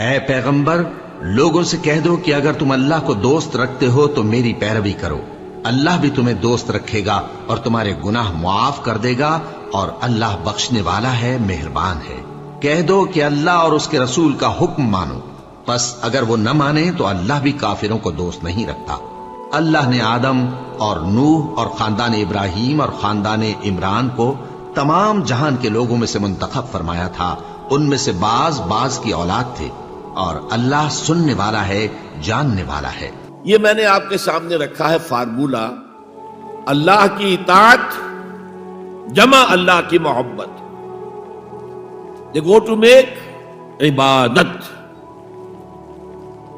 اے پیغمبر، لوگوں سے کہہ دو کہ اگر تم اللہ کو دوست رکھتے ہو تو میری پیروی کرو، اللہ بھی تمہیں دوست رکھے گا اور تمہارے گناہ معاف کر دے گا، اور اللہ بخشنے والا ہے، مہربان ہے۔ کہہ دو کہ اللہ اور اس کے رسول کا حکم مانو، پس اگر وہ نہ مانے تو اللہ بھی کافروں کو دوست نہیں رکھتا۔ اللہ نے آدم اور نوح اور خاندان ابراہیم اور خاندان عمران کو تمام جہان کے لوگوں میں سے منتخب فرمایا تھا، ان میں سے بعض کی اولاد تھے، اور اللہ سننے والا ہے، جاننے والا ہے۔ یہ میں نے آپ کے سامنے رکھا ہے فارمولہ، اللہ کی اطاعت جمع اللہ کی محبت۔ They go to make عبادت۔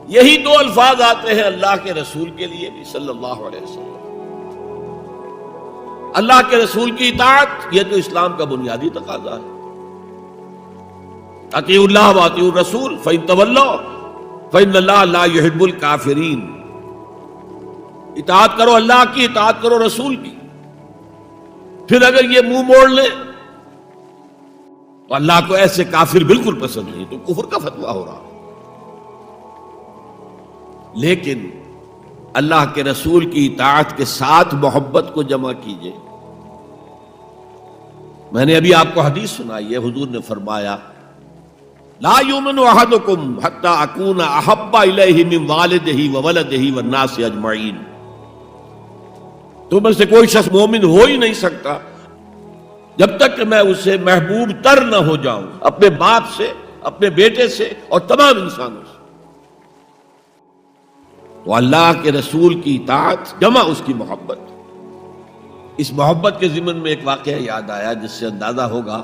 یہی دو الفاظ آتے ہیں اللہ کے رسول کے لیے بھی صلی اللہ علیہ وسلم۔ اللہ کے رسول کی اطاعت یہ تو اسلام کا بنیادی تقاضا ہے۔ اطیعوا اللہ واطیعوا الرسول فإن تولوا فإن اللہ لا يحب الکافرین۔ اطاعت کرو اللہ کی، اطاعت کرو رسول کی۔ پھر اگر یہ منہ موڑ لیں تو اللہ کو ایسے کافر بالکل پسند نہیں، تو کفر کا فتویٰ ہو رہا۔ لیکن اللہ کے رسول کی اطاعت کے ساتھ محبت کو جمع کیجئے۔ میں نے ابھی آپ کو حدیث سنائی ہے، حضور نے فرمایا لا یؤمن احدکم حتی اکون احب الیہ من والدہ وولدہ والناس اجمعین۔ تم میں سے کوئی شخص مومن ہو ہی نہیں سکتا جب تک کہ میں اسے محبوب تر نہ ہو جاؤں، اپنے باپ سے، اپنے بیٹے سے اور تمام انسانوں سے۔ تو اللہ کے رسول کی اطاعت جمع اس کی محبت۔ اس محبت کے ضمن میں ایک واقعہ یاد آیا جس سے اندازہ ہوگا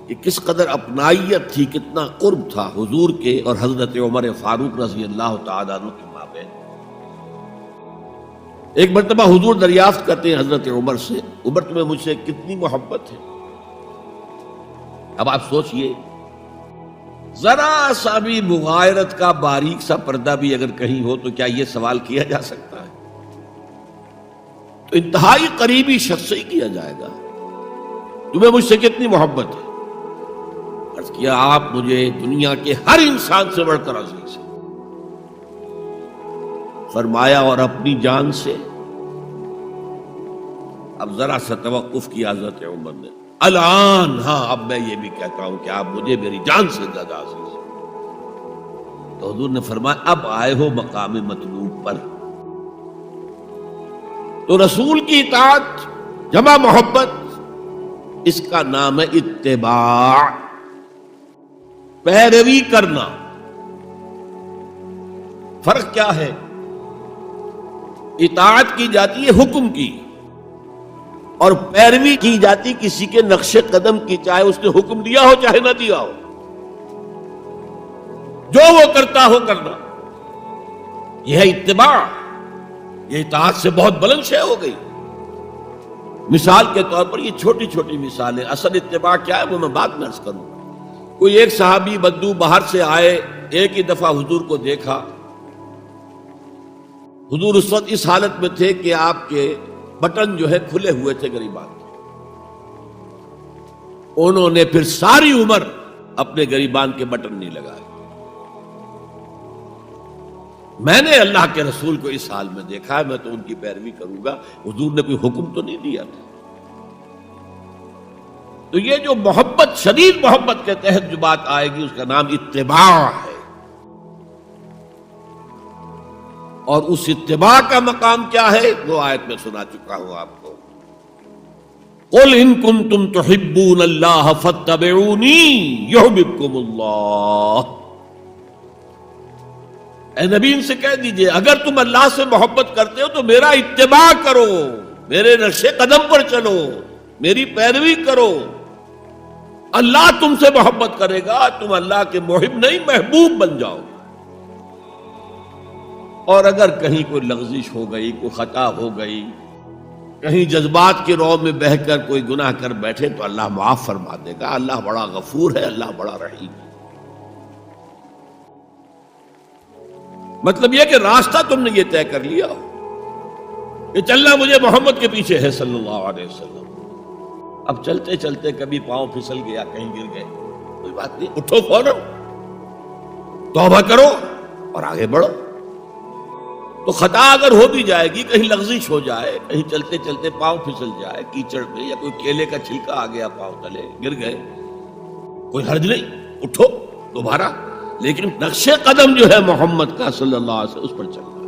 کہ کس قدر اپنائیت تھی، کتنا قرب تھا حضور کے اور حضرت عمر فاروق رضی اللہ تعالیٰ عنہ کے مابین۔ ایک مرتبہ حضور دریافت کرتے ہیں حضرت عمر سے، عمر تمہیں مجھ سے کتنی محبت ہے؟ اب آپ سوچئے، ذرا سا بھی مغایرت کا باریک سا پردہ بھی اگر کہیں ہو تو کیا یہ سوال کیا جا سکتا ہے؟ تو انتہائی قریبی شخص سے ہی کیا جائے گا، تمہیں مجھ سے کتنی محبت ہے؟ عرض کیا آپ مجھے دنیا کے ہر انسان سے بڑھ کر عزیز ہیں۔ فرمایا اور اپنی جان سے؟ اب ذرا سا توقف کیا حضرت عمر نے، الان ہاں اب میں یہ بھی کہتا ہوں کہ آپ مجھے میری جان سے زیادہ عزیز ہیں۔ تو حضور نے فرمایا اب آئے ہو مقام مطلوب پر۔ تو رسول کی اطاعت جمع محبت، اس کا نام ہے اتباع، پیروی کرنا۔ فرق کیا ہے؟ اطاعت کی جاتی ہے حکم کی، اور پیروی کی جاتی کسی کے نقش قدم کی، چاہے اس نے حکم دیا ہو چاہے نہ دیا ہو، جو وہ کرتا ہو کرنا۔ یہ ہے اتباع۔ یہ اطاعت سے بہت بلند شے ہو گئی۔ مثال کے طور پر یہ چھوٹی چھوٹی مثالیں، اصل اتباع کیا ہے وہ میں بعد میں عرض کروں گا۔ کوئی ایک صحابی بدو باہر سے آئے، ایک ہی دفعہ حضور کو دیکھا، حضور اس وقت اس حالت میں تھے کہ آپ کے بٹن جو ہے کھلے ہوئے تھے گریبان کے۔ انہوں نے پھر ساری عمر اپنے گریبان کے بٹن نہیں لگائے۔ میں نے اللہ کے رسول کو اس حال میں دیکھا ہے، میں تو ان کی پیروی کروں گا۔ حضور نے کوئی حکم تو نہیں دیا تھا۔ تو یہ جو محبت، شدید محبت کے تحت جو بات آئے گی، اس کا نام اتباع ہے۔ اور اس اتباع کا مقام کیا ہے وہ آیت میں سنا چکا ہوں آپ کو۔ قُلْ إِن كُنتُمْ تُحِبُّونَ اللَّهَ فَاتَّبِعُونِي يُحْبِبْكُمُ اللَّهُ۔ اے نبی ان سے کہہ دیجئے اگر تم اللہ سے محبت کرتے ہو تو میرا اتباع کرو، میرے نقش قدم پر چلو، میری پیروی کرو۔ اللہ تم سے محبت کرے گا، تم اللہ کے محب نہیں محبوب بن جاؤ۔ اور اگر کہیں کوئی لغزش ہو گئی، کوئی خطا ہو گئی، کہیں جذبات کی رو میں بہہ کر کوئی گناہ کر بیٹھے تو اللہ معاف فرما دے گا۔ اللہ بڑا غفور ہے، اللہ بڑا رحیم ہے۔ مطلب یہ کہ راستہ تم نے یہ طے کر لیا ہو کہ چلنا مجھے محمد کے پیچھے ہے صلی اللہ علیہ وسلم۔ اب چلتے چلتے کبھی پاؤں پھسل گیا، کہیں گر گئے، کوئی بات نہیں، اٹھو فوراً، توبہ کرو اور آگے بڑھو. تو خطا اگر ہو بھی جائے گی، کہیں لغزش ہو جائے، کہیں چلتے چلتے پاؤں پھسل جائے کیچڑ میں، یا کوئی کیلے کا چھلکا آ گیا پاؤں تلے گر گئے، کوئی حرج نہیں، اٹھو دوبارہ. لیکن نقش قدم جو ہے محمد کا صلی اللہ علیہ وسلم اس پر چلنا.